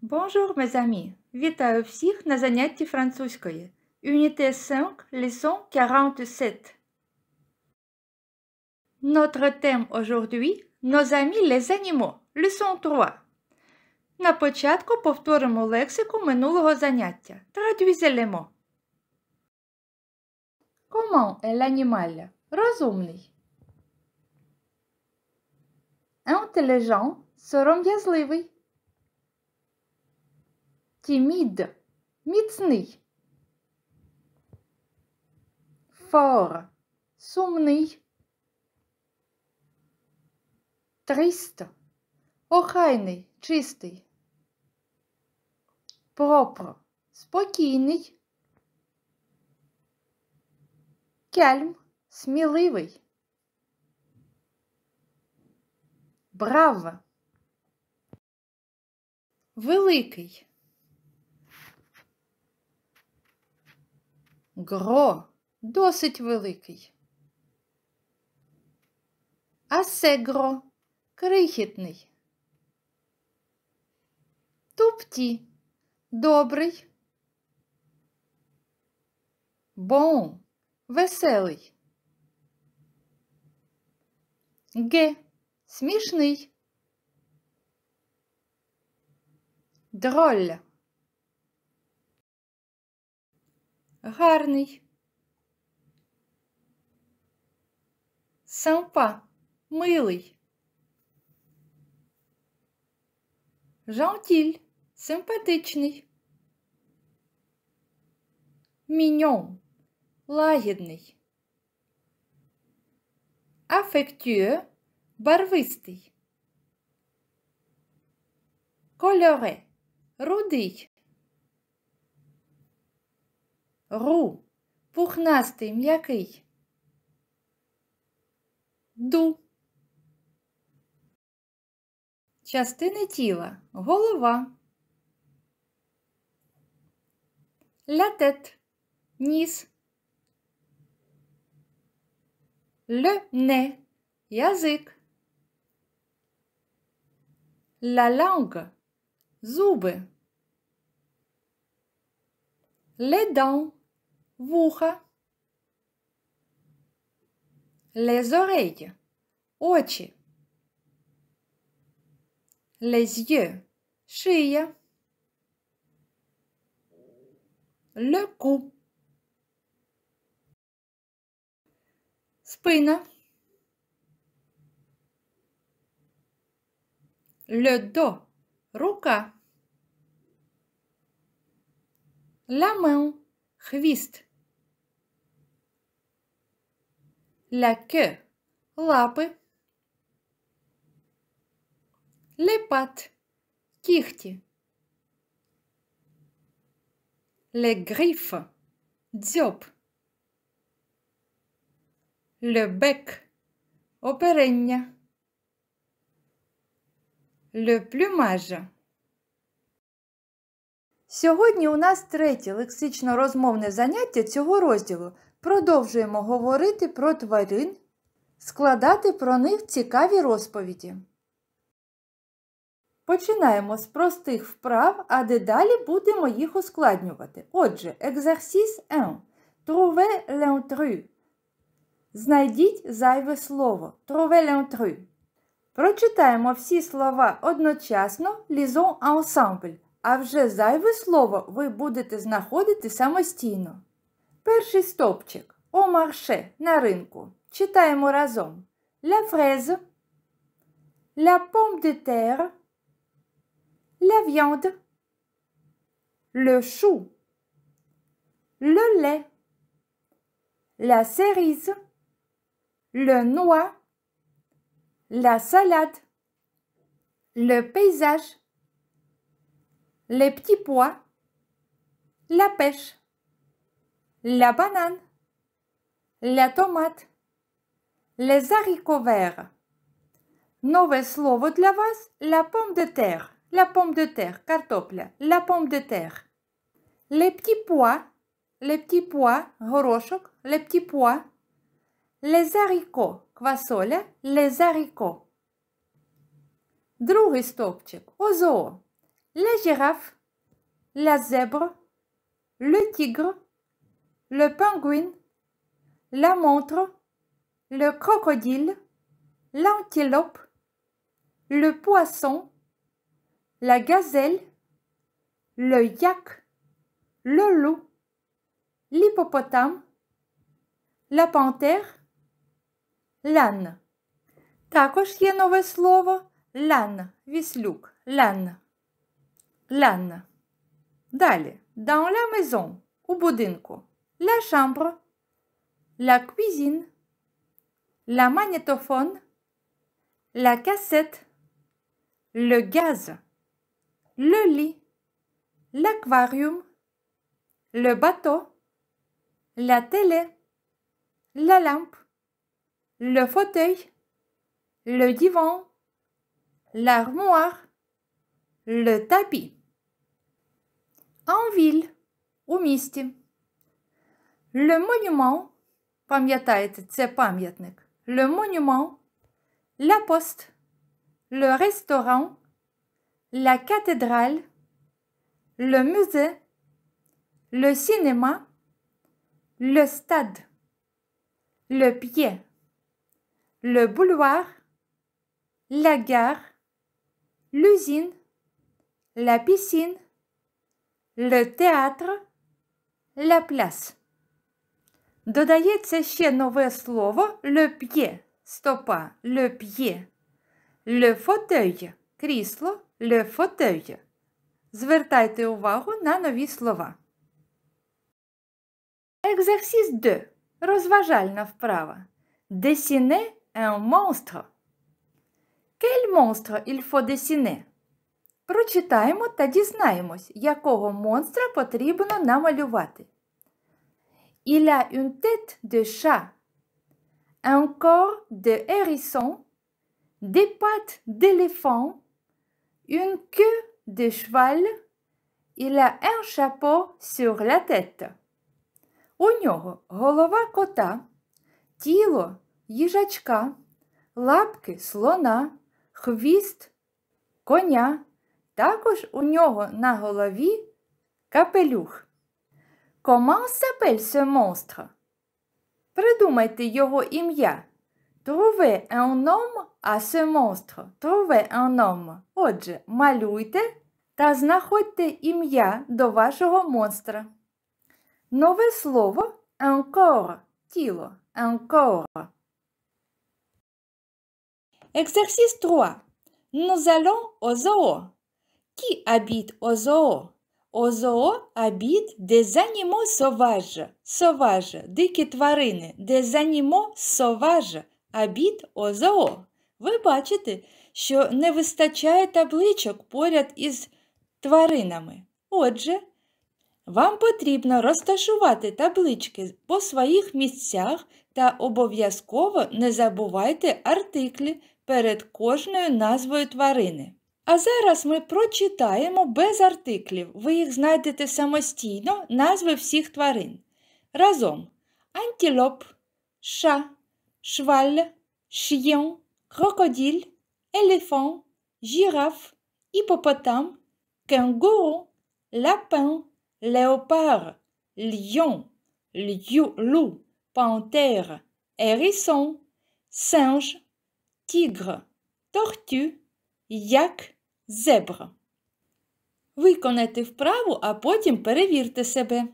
Bonjour, mes amis! Вітаю всіх на занятті французької. Unité 5, leçon 47. Notre thème aujourd'hui – nos amis les animaux. Leçon 3. На початку повторимо лексику минулого заняття. Traduisez les mots. Comment est l'animal? Розумний. Intelligent – сором'язливий. Timide – міцний. Fort – сумний. Triste – охайний, чистий. Propre – спокійний. Calme – сміливий. Brave – великий. Gros – досить великий. Assez gros – крихітний. Tout petit – добрий. Bon – веселий. Gai – смішний. Drôle – гарний. Sympa – милий. Gentil – симпатичний. Mignon – лагідний. Affectueux – барвистий. Coloré – рудий. Roux – пухнастий, м'який. Doux. Частини тіла. Голова. La tête – ніс. Le nez – язик. La langue – зуби. Les dents – вуха. Les oreilles – очі. Les yeux – шия. Le cou – спина. Le dos – рука. La main – хвіст. La queue – лапи. Les pattes – кігті. Les griffes – дзьоб. Le bec – оперення. Le plumage. Сьогодні у нас третє лексично-розмовне заняття цього розділу. Продовжуємо говорити про тварин, складати про них цікаві розповіді. Починаємо з простих вправ, а дедалі будемо їх ускладнювати. Отже, exercice 1. Trouvez l'intrus. Знайдіть зайве слово. Trouvez l'intrus. Прочитаємо всі слова одночасно, lisons ensemble. А вже зайве слово ви будете знаходити самостійно. Перший стовпчик. Au marché – на ринку. Читаємо разом. La fraise, la pomme de terre, la viande, le chou, le lait, la cerise, le noix, la salade, le paysage, les petits pois, la pêche, la banane, la tomate, les haricots verts. Нове слово для вас – la pomme de terre. La pomme de terre – картопля. La pomme de terre. Les petits pois – горошок. Les petits pois. Les haricots – квасоля. Les haricots. Другий стовпчик. ОЗО. la girafe, la zèbre, le tigre, le pingouin, la montre, le crocodile, l'antilope, le poisson, la gazelle, le yak, le loup, l'hippopotame, la panthère, l'âne. Також є нове слово «лан» – віслюк, «лан». «Лан». Далі. Dans la maison – у будинку. La chambre, la cuisine, la magnétophone, la cassette, le gaz, le lit, l'aquarium, le bateau, la télé, la lampe, le fauteuil, le divan, l'armoire, le tapis. En ville, у місті. Le monument, пам'ятаєте, це пам'ятник. Le monument, la poste, le restaurant, la cathédrale, le musée, le cinéma, le stade, le pied, le boulevard, la gare, l'usine, la piscine, le théâtre, la place. Додається ще нове слово le pied, стопа, le pied, le fauteuil, крісло, le fauteuil. Звертайте увагу на нові слова. Exercice 2. Розважальна вправа. Dessiner un monstre. Quel monstre il faut dessiner? Прочитаємо та дізнаємось, якого монстра потрібно намалювати. Il a une tête de chat, un corps de hérisson, des pattes d'éléphant, une queue de cheval, il a un chapeau sur la tête. У нього голова кота, тіло їжачка, лапки слона, хвіст коня. Також у нього на голові капелюх. Comment s'appelle ce monstre? Придумайте його ім'я. Trouvez un nom à ce monstre. Trouvez un nom. Отже, малюйте та знаходьте ім'я до вашого монстра. Нове слово un corps. Тіло. Un corps. Exercice 3. Nous allons au zoo. Qui habite au zoo? Au zoo habitent des animaux sauvages. Sauvages – дикі тварини. Des animaux sauvages habitent au zoo. Ви бачите, що не вистачає табличок поряд із тваринами. Отже, вам потрібно розташувати таблички по своїх місцях та обов'язково не забувайте артиклі перед кожною назвою тварини. А зараз ми прочитаємо без артиклів. Ви їх знайдете самостійно, назви всіх тварин. Разом. Антилоп, ша, шваль, шієн, крокодиль, елефант, жираф, іпопотам, кенгуру, лапин, léopard, lion, loup, panthère, hérisson, singe, tigre, tortue, yak, зебра. Виконайте вправу, а потім перевірте себе.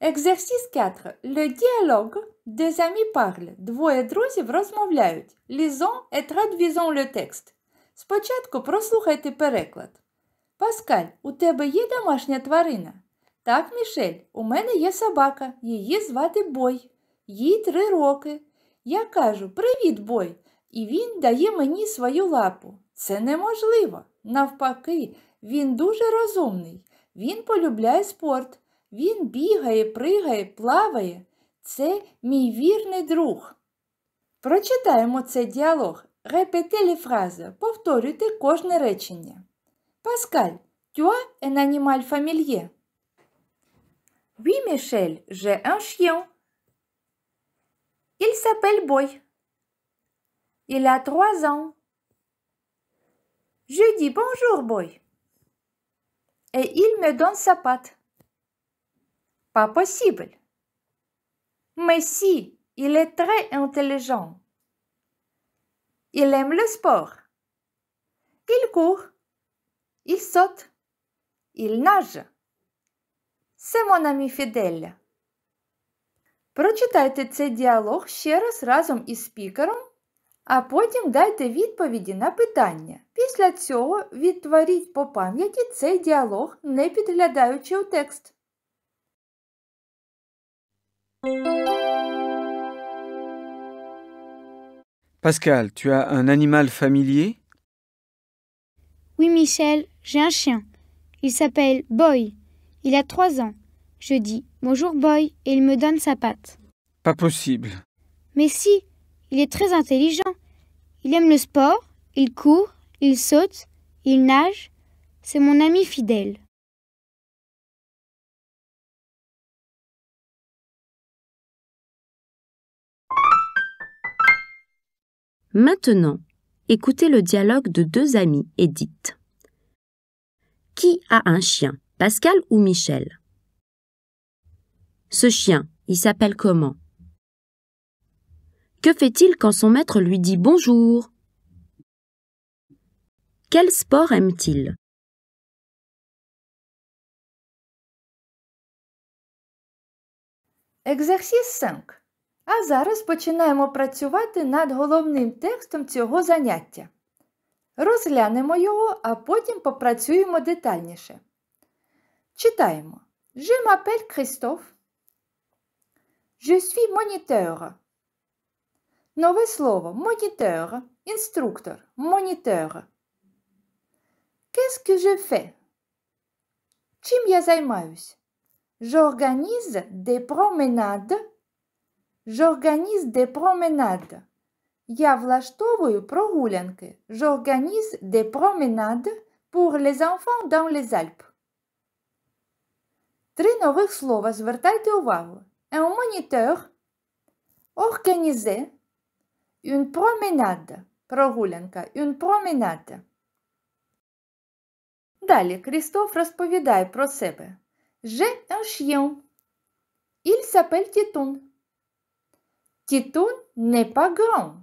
Exercice 4. Le dialogue. Deux amis parlent. Двоє друзів розмовляють. Lisons et traduisons le texte. Спочатку прослухайте переклад. Паскаль, у тебе є домашня тварина? Так, Мішель, у мене є собака. Її звати Бой. Їй 3 роки. Я кажу, привіт, Бой. І він дає мені свою лапу. Це неможливо. Навпаки, він дуже розумний. Він полюбляє спорт. Він бігає, пригає, плаває. Це мій вірний друг. Прочитаємо цей діалог. Répétez les phrases. Повторюйте кожне речення. Pascal, tu as un animal familier? Oui, Michel, j'ai un chien. Il s'appelle Boy. Il a 3 ans. Je dis bonjour, boy. Et il me donne sa patte. Pas possible. Mais si, il est très intelligent. Il aime le sport. Il court. Il saute. Il nage. C'est mon ami fidèle. Прочитайте цей діалог ще раз разом із спікером, а потім дайте відповіді на питання. Після цього відтворіть по пам'яті цей діалог, не підглядаючи у текст. Pascal, tu as un animal familier? Oui, Michel, j'ai un chien. Il s'appelle Boy. Il a 3 ans. Je dis « Bonjour Boy » et il me donne sa patte. Pas possible. Mais si, il est très intelligent. Il aime le sport, il court, il saute, il nage. C'est mon ami fidèle. Maintenant, écoutez le dialogue de 2 amis et dites: Qui a un chien, Pascal ou Michel? Ce chien, il s'appelle comment? Que fait-il quand son maître lui dit bonjour? Quel sport aime-t-il? Exercice 5. А зараз починаємо працювати над головним текстом цього заняття. Розглянемо його, а потім попрацюємо детальніше. Читаємо. Je m'appelle Christophe. Je suis moniteur. Нове слово moniteur, інструктор, moniteur. Qu'est-ce que je fais? Чим я займаюсь? J'organise des promenades. J'organise des promenades. Я влаштовую прогулянки. J'organise des promenades pour les enfants dans les Alpes. 3 нових слова, звертайте увагу. Un moniteur, organiser, une promenade, прогулянка, une promenade. Далі Крістоф розповідає про себе. J'ai un chien. Il s'appelle Titoun. Titoun n'est pas grand.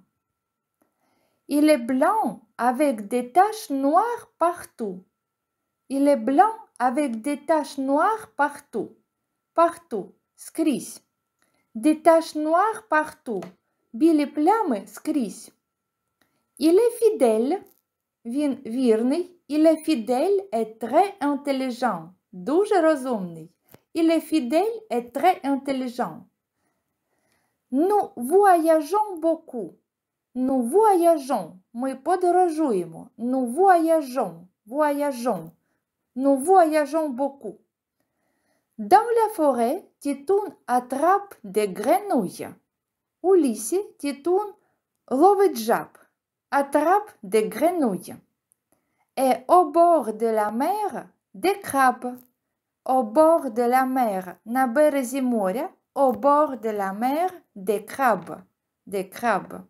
Il est blanc avec des taches noires partout. Il est blanc avec des taches noires partout. Partout. Скрізь. Des taches noires partout. Білі плями скрізь. Il est fidèle. Він вірний. Il est fidèle et très intelligent. Дуже розумний. Il est fidèle et très intelligent. Nous voyageons beaucoup. Nous voyageons. Ми подорожуємо. Nous voyageons. Voyageons. Nous voyageons beaucoup. Dans la forêt, Titoun attrape des grenouilles. У лісі Тітун ловить жаб. Attrape des grenouilles. Et au bord de la mer, des crabes. Au bord de la mer, на березі моря, au bord de la mer, des crabes. Des crabes.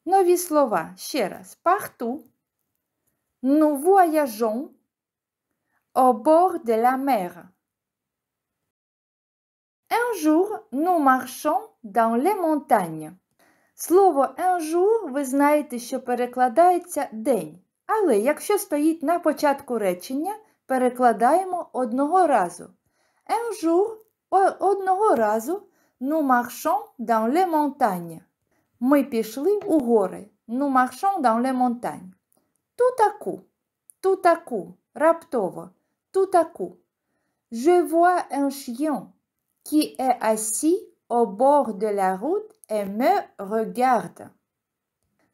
Нові слова. Ще раз. Partout. Nous voyageons au bord de la mer. Un jour, nous marchons dans les montagnes. Слово un jour, ви знаєте, що перекладається день. Але якщо стоїть на початку речення, перекладаємо одного разу. Un jour, одного разу, nous marchons dans les montagnes. Ми пішли у гори. Nous marchons dans les montagnes. Tout à coup, раптово, tout à coup. Je vois un chien qui est assis au bord de la route et me regarde.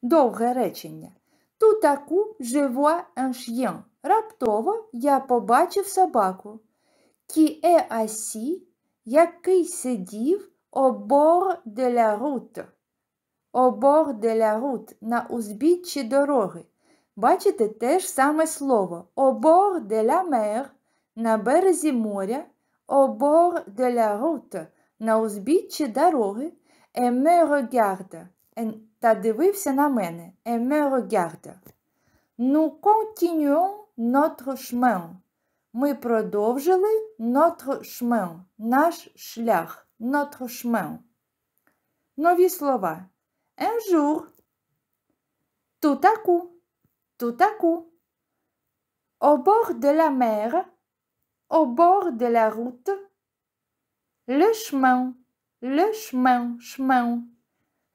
Довге речення. Tout à coup, je vois un chien. Раптово я побачив собаку. Qui est assis, який сидів au bord de la route. Au bord de la route, на узбіччі дороги. Бачите, те ж саме слово. Au bord de la mer, на березі моря. Au bord de la route, на узбіччі дороги. Et me regarde, та дивився на мене. Et me regarde. Nous continuons notre chemin. Ми продовжили notre chemin. Наш шлях. Notre chemin. Нові слова. Un jour. Tout à coup. Tout à coup. Au bord de la mer. Au bord de la route. Le chemin. Le chemin. Chemin.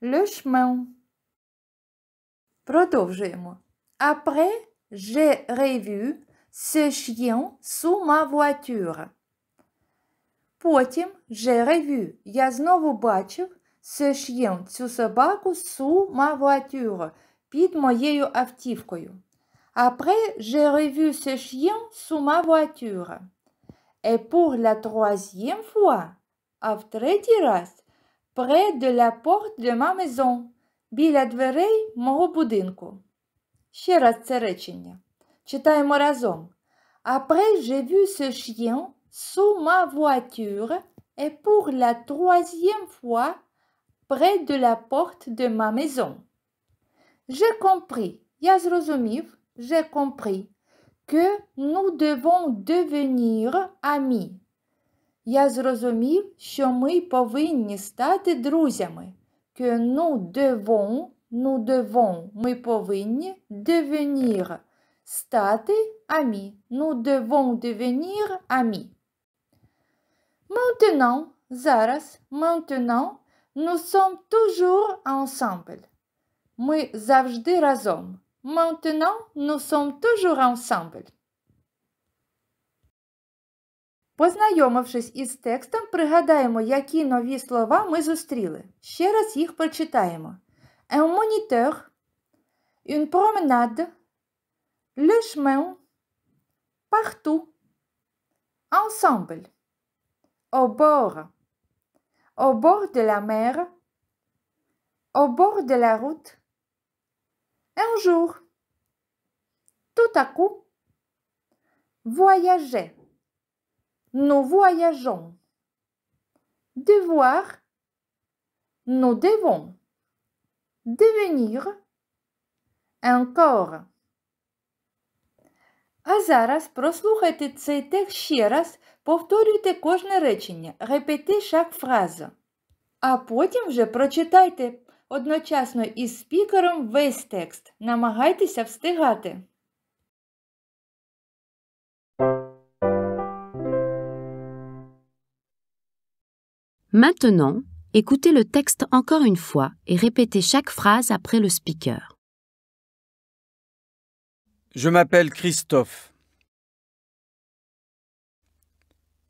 Le chemin. Продовжуємо. Après, j'ai revu ce chien sous ma voiture. Потім, j'ai revu, я знову бачив ce chien, цю собаку sous ma voiture, під моєю автівкою. Après, j'ai revu ce chien sous ma voiture. Et pour la troisième fois, а в третій раз, près de la porte de ma maison, біля дверей мого будинку. Ще раз це речення. Читаємо разом. Après, j'ai vu ce chien sous ma voiture et pour la troisième fois près de la porte de ma maison. J'ai compris, я зрозумів, j'ai compris, que nous devons devenir amis. Я зрозумів, що ми повинні стати друзями. Que nous devons, ми повинні devenir, стати amis. Nous devons devenir amis. Maintenant, зараз, maintenant, nous sommes toujours ensemble. Ми завжди разом. Maintenant, nous sommes toujours ensemble. Познайомившись із текстом, пригадаємо, які нові слова ми зустріли. Ще раз їх прочитаємо. Un moniteur, une promenade, le chemin, partout, ensemble, au bord de la mer, au bord de la route, un jour, tout à coup, voyager. Nous voyageons. Devoir. Nous devons. Devenir. Encore. А зараз прослухайте цей текст ще раз, повторюйте кожне речення, репетez chaque phrase. А потім вже прочитайте одночасно із спікером весь текст. Намагайтеся встигати. Maintenant, écoutez le texte encore une fois et répétez chaque phrase après le speaker. Je m'appelle Christophe.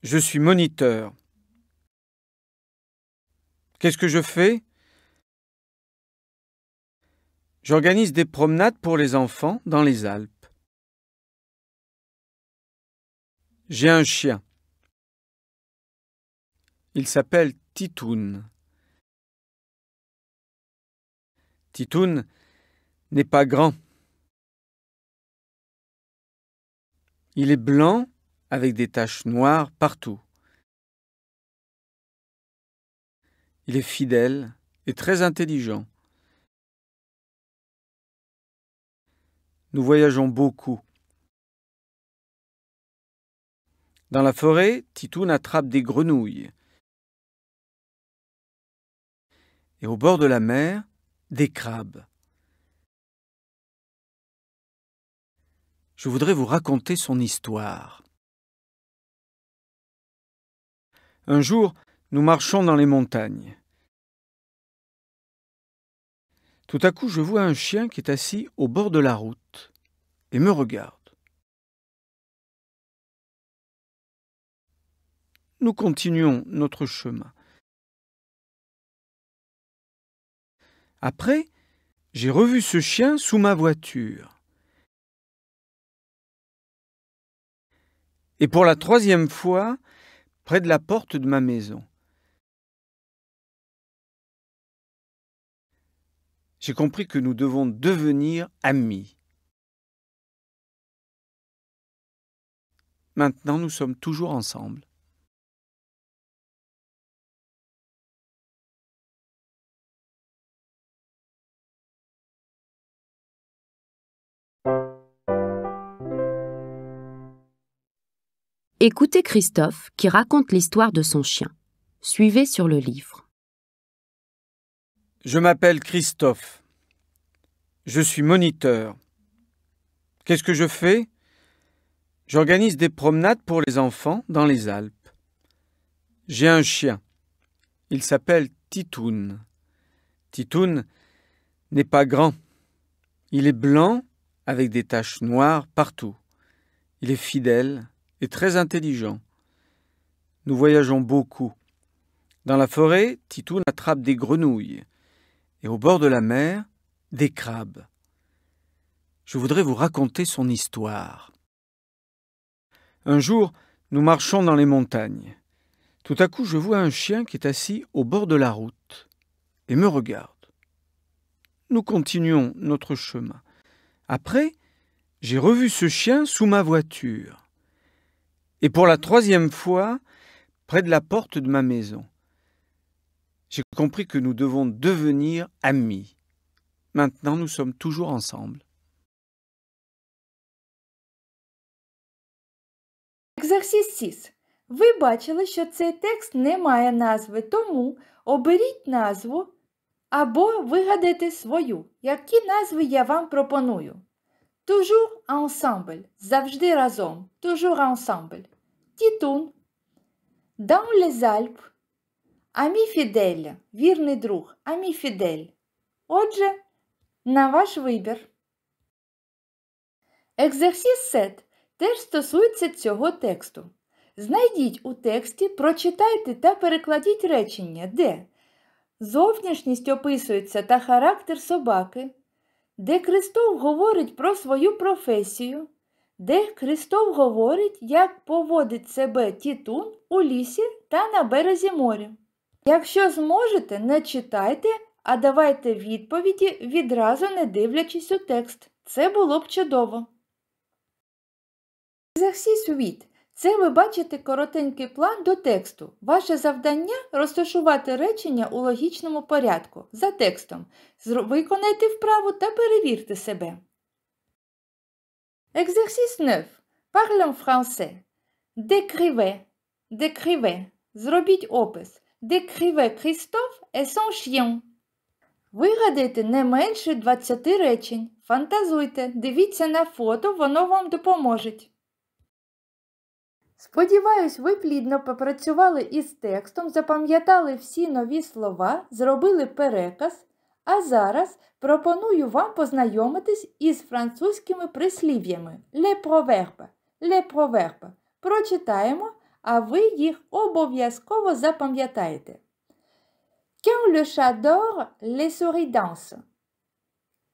Je suis moniteur. Qu'est-ce que je fais? J'organise des promenades pour les enfants dans les Alpes. J'ai un chien. Il s'appelle Titoun. Titoun n'est pas grand. Il est blanc avec des taches noires partout. Il est fidèle et très intelligent. Nous voyageons beaucoup. Dans la forêt, Titoun attrape des grenouilles. Et au bord de la mer, des crabes. Je voudrais vous raconter son histoire. Un jour, nous marchons dans les montagnes. Tout à coup, je vois un chien qui est assis au bord de la route et me regarde. Nous continuons notre chemin. Après, j'ai revu ce chien sous ma voiture. Et pour la troisième fois, près de la porte de ma maison. J'ai compris que nous devons devenir amis. Maintenant, nous sommes toujours ensemble. Écoutez Christophe qui raconte l'histoire de son chien. Suivez sur le livre. Je m'appelle Christophe. Je suis moniteur. Qu'est-ce que je fais? J'organise des promenades pour les enfants dans les Alpes. J'ai un chien. Il s'appelle Titoun. Titoun n'est pas grand. Il est blanc avec des taches noires partout. Il est fidèle et très intelligent. Nous voyageons beaucoup. Dans la forêt, Titoun attrape des grenouilles et au bord de la mer, des crabes. Je voudrais vous raconter son histoire. Un jour, nous marchons dans les montagnes. Tout à coup, je vois un chien qui est assis au bord de la route et me regarde. Nous continuons notre chemin. Après, j'ai revu ce chien sous ma voiture. Et pour la 3e fois, près de la porte de ma maison. J'ai compris que nous devons devenir amis. Maintenant, nous sommes toujours ensemble. Екзерсис 6. Ви бачили, що цей текст не має назви, тому оберіть назву або вигадайте свою. Які назви я вам пропоную? Toujours ensemble. Завжди разом. Toujours ensemble. Тітун. Dans les Alpes. Ami fidèle. Вірний друг. Ami fidèle. Отже, на ваш вибір. Екзерсис 7 теж стосується цього тексту. Знайдіть у тексті, прочитайте та перекладіть речення, де зовнішність описується та характер собаки, де Христов говорить про свою професію, де Христов говорить, як поводить себе Тітун у лісі та на березі моря. Якщо зможете, не читайте, а давайте відповіді, відразу не дивлячись у текст. Це було б чудово. Екзерсис 8. Це ви бачите коротенький план до тексту. Ваше завдання – розташувати речення у логічному порядку, за текстом. Виконайте вправу та перевірте себе. Екзерсис 9. Parle en français. Décrivez. Décrivez. Зробіть опис. Décrivez Christophe et son chien. Вигадайте не менше 20 речень. Фантазуйте. Дивіться на фото, воно вам допоможе. Сподіваюсь, ви плідно попрацювали із текстом, запам'ятали всі нові слова, зробили переказ, а зараз пропоную вам познайомитись із французькими прислів'ями «les proverbes». «Les proverbes». Прочитаємо, а ви їх обов'язково запам'ятаєте. Quand le chat dort, les souris dansent.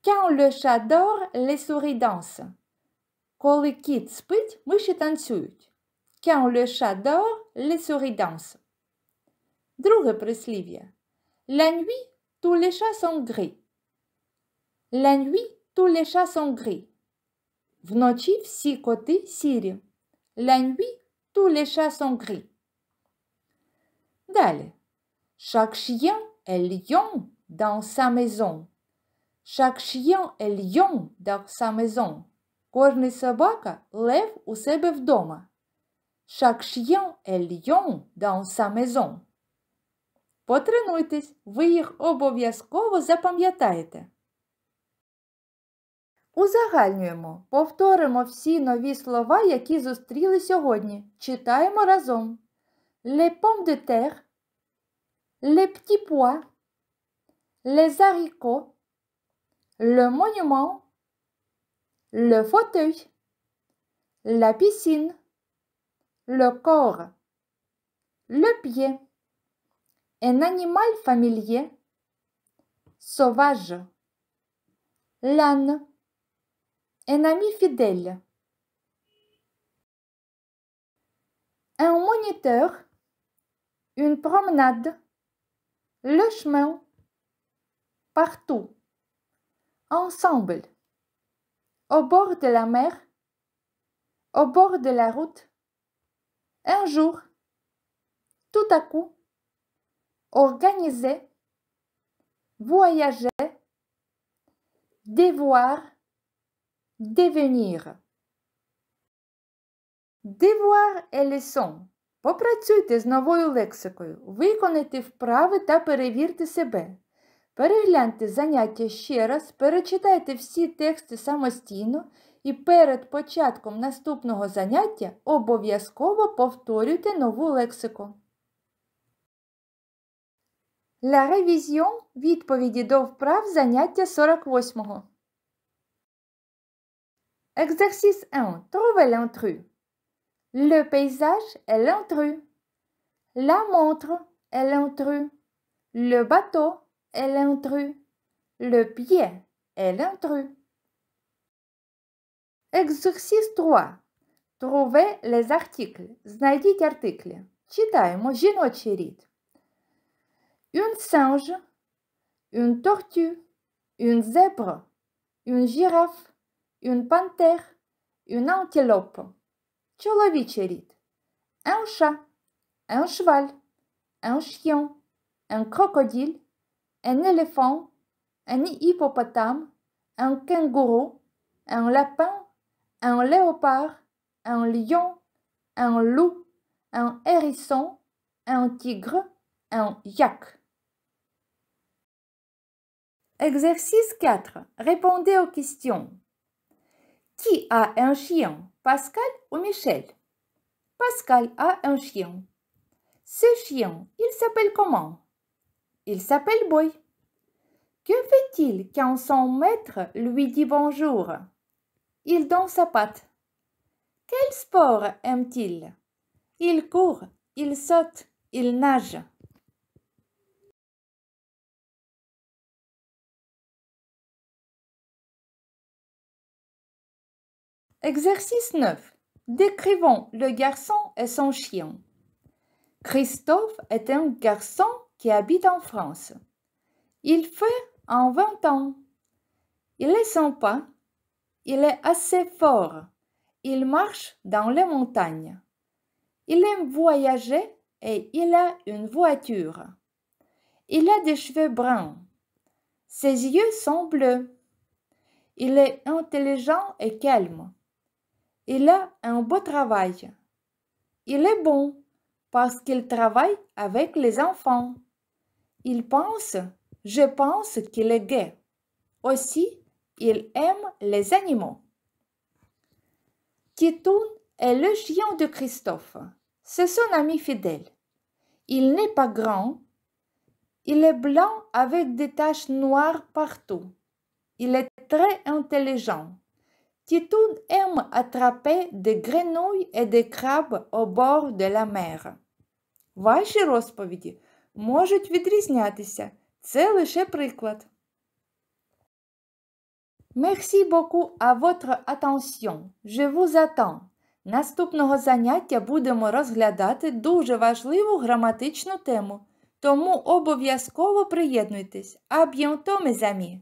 Quand le chat dort, les souris dansent. Коли кіт спить, миші танцюють. Quand le chat dort, les souris dansent. Друге прислів'я. La nuit, tous les chats sont gris. La nuit, tous les chats sont gris. Вночі всі коти сірі. La nuit, tous les chats sont gris. Далі. Chaque chien est lion dans sa maison. Chaque chien est lion dans sa maison. Кожний собака – лев у себе вдома. Chaque chien est lion dans sa maison. Потренуйтесь, ви їх обов'язково запам'ятаєте. Узагальнюємо, повторимо всі нові слова, які зустріли сьогодні. Читаємо разом. Les pommes de terre, les petits pois, les haricots, le monument, le fauteuil, la piscine, le corps, le pied, un animal familier, sauvage, l'âne, un ami fidèle, un moniteur, une promenade, le chemin, partout, ensemble, au bord de la mer, au bord de la route, un jour, tout à coup, organiser, voyager, devoir, devenir. Devoir et leçon. Попрацюйте з новою лексикою, виконайте вправи та перевірте себе. Перегляньте заняття ще раз, перечитайте всі тексти самостійно і перед початком наступного заняття обов'язково повторюйте нову лексику. La révision – відповіді до вправ заняття 48. Exercice 1. Trouvez l'intrus. Le paysage est l'intrus. La montre est l'intrus. Le bateau est l'intrus. Le pied est l'intrus. Exercice 3. Trouvez les articles. Знайдіть артиклі. Читаємо жіночий рід. Une singe, une tortue, une zèbre, une girafe, une panthère, une antilope. Чоловічий рід. Un chat, un cheval, un chien, un crocodile, un éléphant, un hippopotame, un kangourou, un lapin, un léopard, un lion, un loup, un hérisson, un tigre, un yak. Exercice 4. Répondez aux questions. Qui a un chien, Pascal ou Michel? Pascal a un chien. Ce chien, il s'appelle comment? Il s'appelle Boy. Que fait-il quand son maître lui dit bonjour? Il donne sa patte. Quel sport aime-t-il? Il court, il saute, il nage. Exercice 9. Décrivons le garçon et son chien. Christophe est un garçon qui habite en France. Il fait en 20 ans. Il est sympa. Il est assez fort. Il marche dans les montagnes. Il aime voyager et il a une voiture. Il a des cheveux bruns. Ses yeux sont bleus. Il est intelligent et calme. Il a un beau travail. Il est bon parce qu'il travaille avec les enfants. Il pense, je pense qu'il est gai. Aussi, il aime les animaux. Titoun est le chien de Christophe. C'est son ami fidèle. Il n'est pas grand. Il est blanc avec des taches noires partout. Il est très intelligent. Titoun aime attraper des grenouilles et des crabes au bord de la mer. Ваші розповіді можуть відрізнятися. Це лише приклад. Merci beaucoup à votre attention. Je vous attends. Наступного заняття будемо розглядати дуже важливу граматичну тему. Тому обов'язково приєднуйтесь. À bientôt, mes amis.